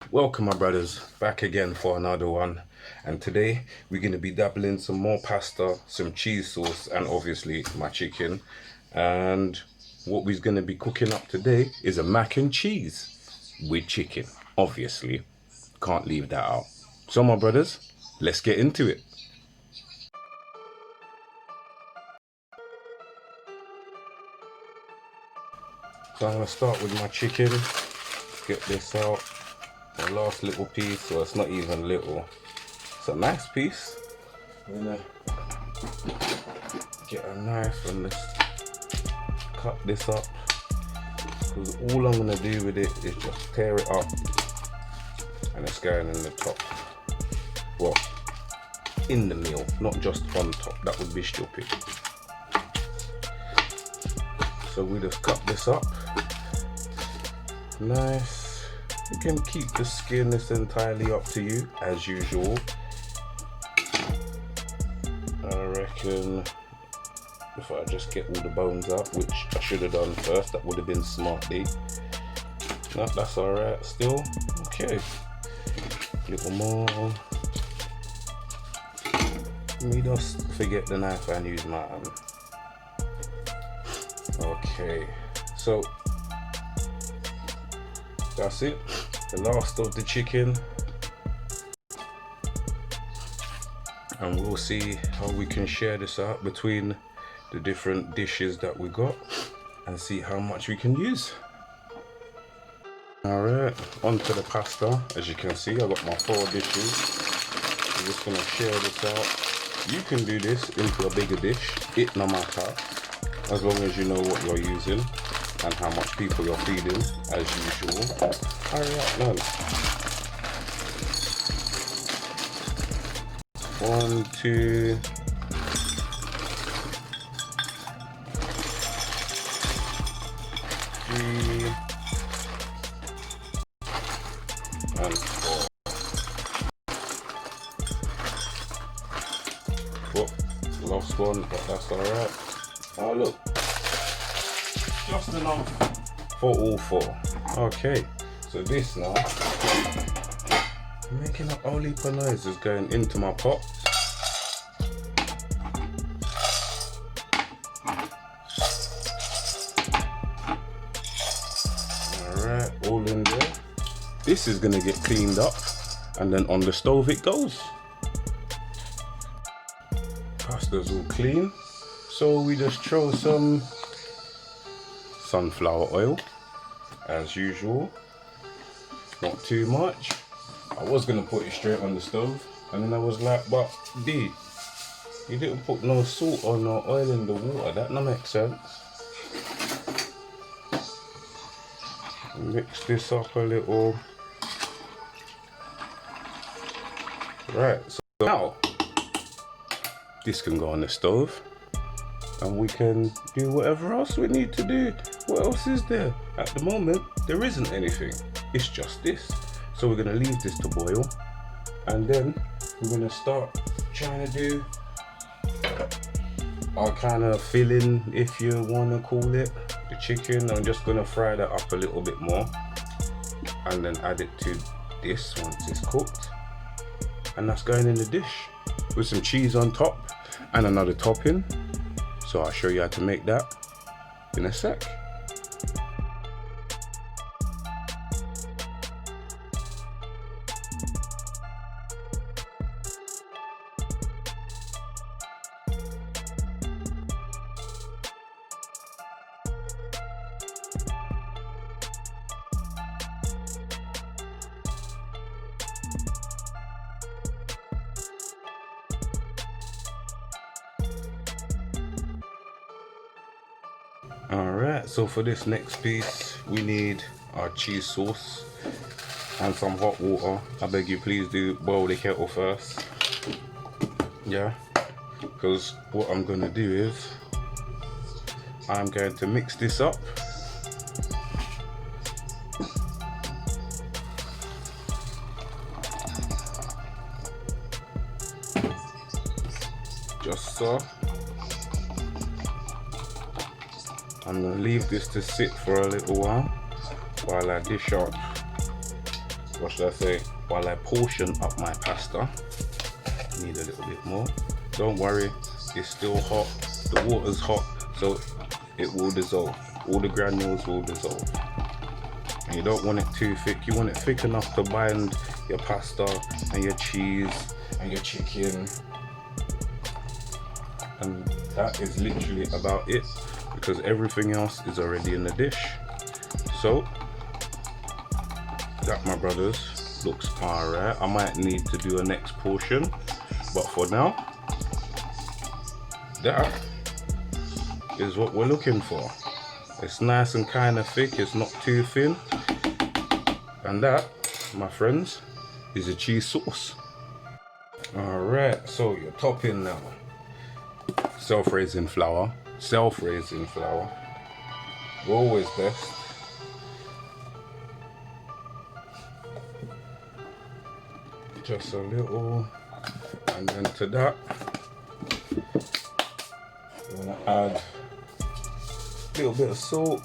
Welcome my brothers, back again for another one. And today we're going to be dabbling some more pasta, some cheese sauce and obviously my chicken. And what we're going to be cooking up today is a mac and cheese with chicken. Obviously, can't leave that out. So my brothers, let's get into it. So I'm going to start with my chicken, get this out. The last little piece, so it's not even little. It's a nice piece. I'm gonna get a knife and let's cut this up, because all I'm gonna do with it is just tear it up and it's going in the top. Well, in the meal, not just on top. That would be stupid. So we just cut this up. Nice. You can keep the skin, it's entirely up to you, as usual. I reckon if I just get all the bones up, which I should have done first, that would have been smartly. No, that's alright still. Okay. A little more. Let me just forget the knife and use my hand. Okay. So that's it. The last of the chicken. And we'll see how we can share this out between the different dishes that we got and see how much we can use. Alright, onto the pasta. As you can see, I got my 4 dishes. I'm just gonna share this out. You can do this into a bigger dish, it no matter, as long as you know what you're using and how much people you're feeding, as usual. Alright, now. 1, 2, 3, and 4. Oh, lost one, but that's alright. Oh look, just enough for all 4. Okay, so this now, I'm making up all heap of noises going into my pot. Alright, all in there. This is gonna get cleaned up and then on the stove it goes. Pasta's all clean. So we just throw some sunflower oil, as usual. Not too much. I was gonna put it straight on the stove, and then I was like, but D, you didn't put no salt or no oil in the water. That don't make sense. Mix this up a little. Right, so now this can go on the stove and we can do whatever else we need to do. What else is there? At the moment, there isn't anything. It's just this. So we're gonna leave this to boil and then we're gonna start trying to do our kind of filling, if you wanna call it, the chicken. I'm just gonna fry that up a little bit more and then add it to this once it's cooked. And that's going in the dish with some cheese on top and another topping. So I'll show you how to make that in a sec. Alright, so for this next piece we need our cheese sauce and some hot water. I beg you, please do boil the kettle first. Yeah, because what I'm going to do is I'm going to mix this up. Just so. I'm going to leave this to sit for a little while I dish up what should I say, while I portion up my pasta. Need a little bit more. Don't worry, it's still hot. The water's hot, so it will dissolve. All the granules will dissolve. And you don't want it too thick. You want it thick enough to bind your pasta and your cheese and your chicken. And that is literally about it, because everything else is already in the dish. So that, my brothers, looks alright. I might need to do a next portion, but for now, that is what we're looking for. It's nice and kind of thick, it's not too thin. And that, my friends, is a cheese sauce. Alright, so your topping now. Self-raising flour, always best. Just a little, and then to that, we're gonna add a little bit of salt.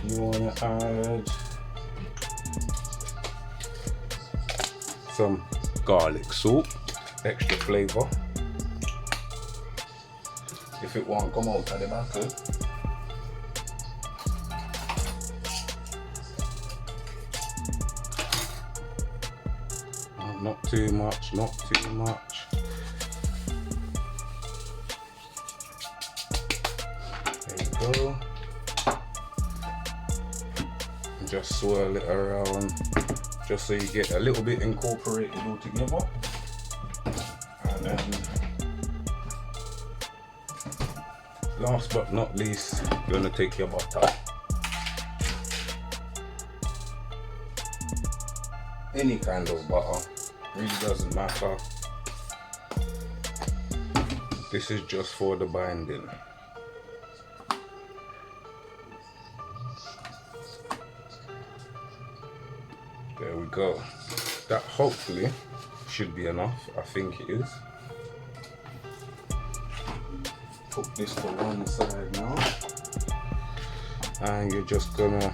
You wanna add some garlic salt, extra flavor. If it won't come out of the bottle, not too much, not too much. There you go. And just swirl it around, just so you get a little bit incorporated all together. And then, last but not least, you're gonna take your butter. Any kind of butter, really doesn't matter. This is just for the binding. There we go. That hopefully should be enough. I think it is. Put this to one side now. And you're just gonna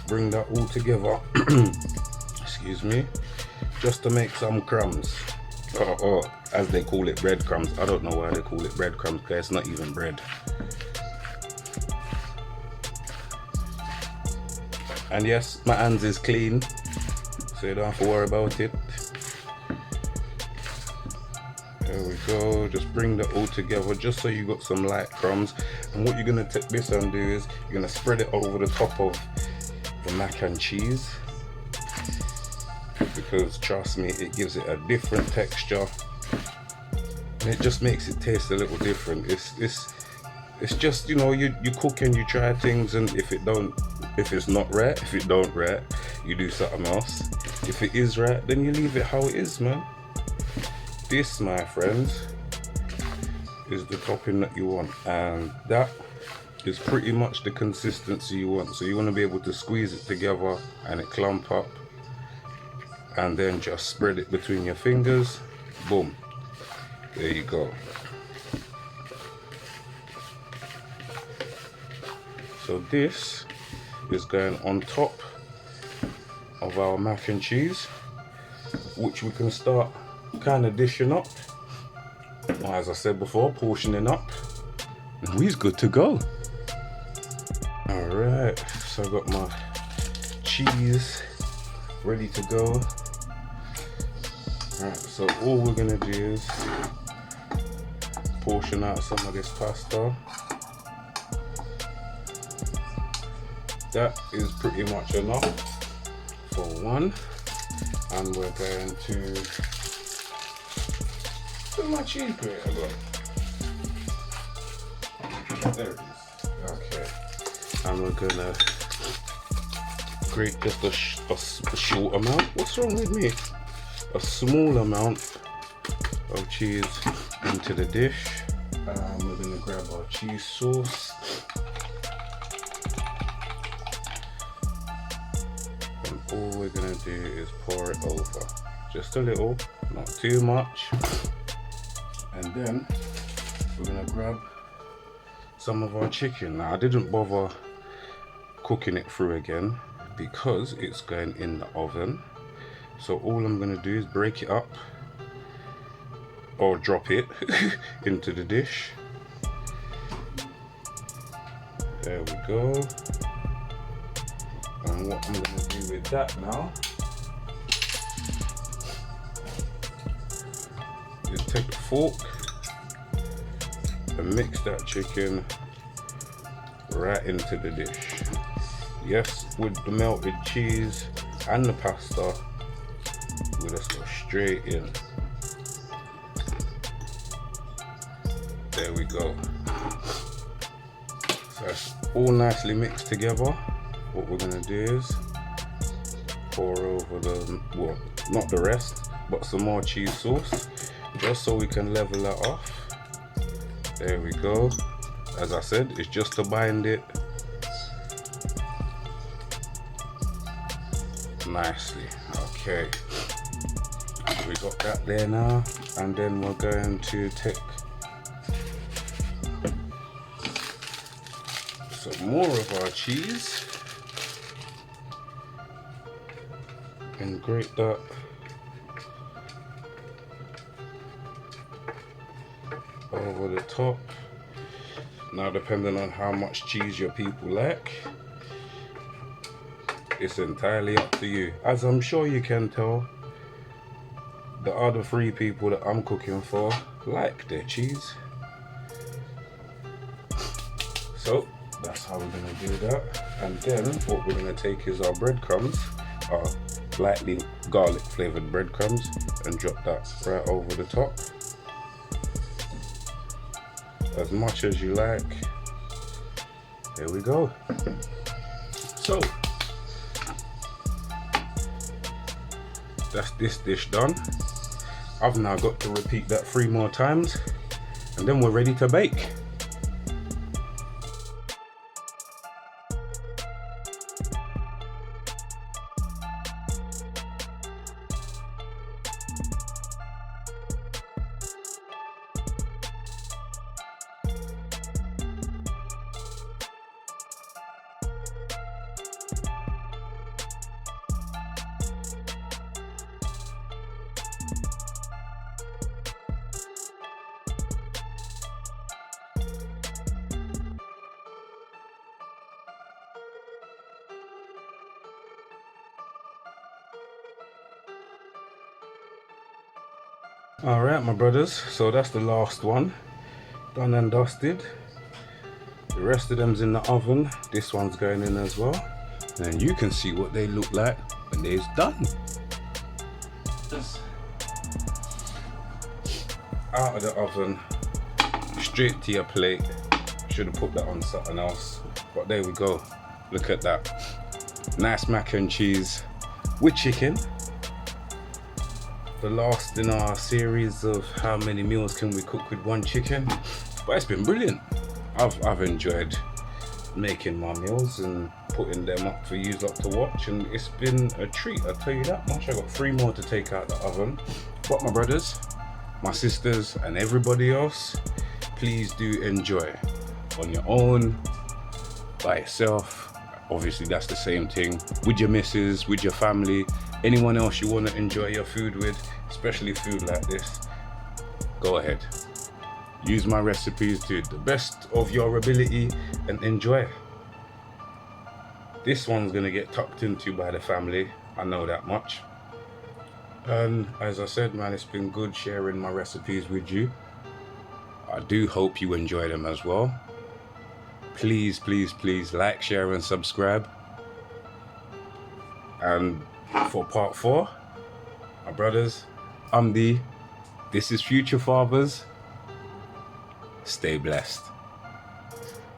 bring that all together. Excuse me. Just to make some crumbs. Or as they call it, breadcrumbs. I don't know why they call it breadcrumbs, because it's not even bread. And yes, my hands is clean, so you don't have to worry about it. There we go. Just bring that all together, just so you got some light crumbs. And what you're gonna take this and do is you're gonna spread it over the top of the mac and cheese, because trust me, it gives it a different texture, and it just makes it taste a little different. It's just, you know, you cook and you try things, and if it don't right, you do something else. If it is right, then you leave it how it is, man. This, my friends, is the topping that you want, and that is pretty much the consistency you want. So you want to be able to squeeze it together and it clump up, and then just spread it between your fingers. Boom, there you go. So this is going on top of our mac and cheese, which we can start kind of dishing up. As I said before, portioning up, and we're good to go. All right, so I got my cheese ready to go. All right, so all we're gonna do is portion out some of this pasta. That is pretty much enough for one, and we're going to put my cheese grater on. There it is. Okay, and we're gonna grate just a short amount. What's wrong with me? A small amount of cheese into the dish. We're gonna grab our cheese sauce. All we're gonna do is pour it over, just a little, not too much. And then we're gonna grab some of our chicken. Now I didn't bother cooking it through again because it's going in the oven. So all I'm going to do is break it up or drop it into the dish. There we go. And what I'm going to do with that now is take the fork and mix that chicken right into the dish. Yes, with the melted cheese and the pasta, we'll just go straight in. There we go. So it's all nicely mixed together. What we're gonna do is pour over the, well, not the rest, but some more cheese sauce, just so we can level that off. There we go. As I said, it's just to bind it nicely. Okay, we got that there now, and then we're going to take some more of our cheese and grate that over the top. Now, depending on how much cheese your people like, it's entirely up to you. As I'm sure you can tell, the other 3 people that I'm cooking for like their cheese. So that's how we're gonna do that. And then what we're gonna take is our breadcrumbs, our lightly garlic flavored breadcrumbs, and drop that right over the top. As much as you like. There we go. So that's this dish done. I've now got to repeat that 3 more times, and then we're ready to bake. Alright my brothers, so that's the last one, done and dusted. The rest of them's in the oven, this one's going in as well, and you can see what they look like when they're done. Out of the oven, straight to your plate. Should have put that on something else, but there we go. Look at that, nice mac and cheese with chicken. The last in our series of how many meals can we cook with 1 chicken, but it's been brilliant. I've enjoyed making my meals and putting them up for you lot to watch, and it's been a treat, I'll tell you that much. I got 3 more to take out the oven. But my brothers, my sisters, and everybody else, please do enjoy on your own, by yourself. Obviously that's the same thing, with your missus, with your family, anyone else you want to enjoy your food with, especially food like this. Go ahead, use my recipes to the best of your ability and enjoy. This one's gonna get tucked into by the family, I know that much. And as I said, man, it's been good sharing my recipes with you. I do hope you enjoy them as well. Please, please, please like, share and subscribe. And for part 4, my brothers, I'm D. This is Future Fathers. Stay blessed.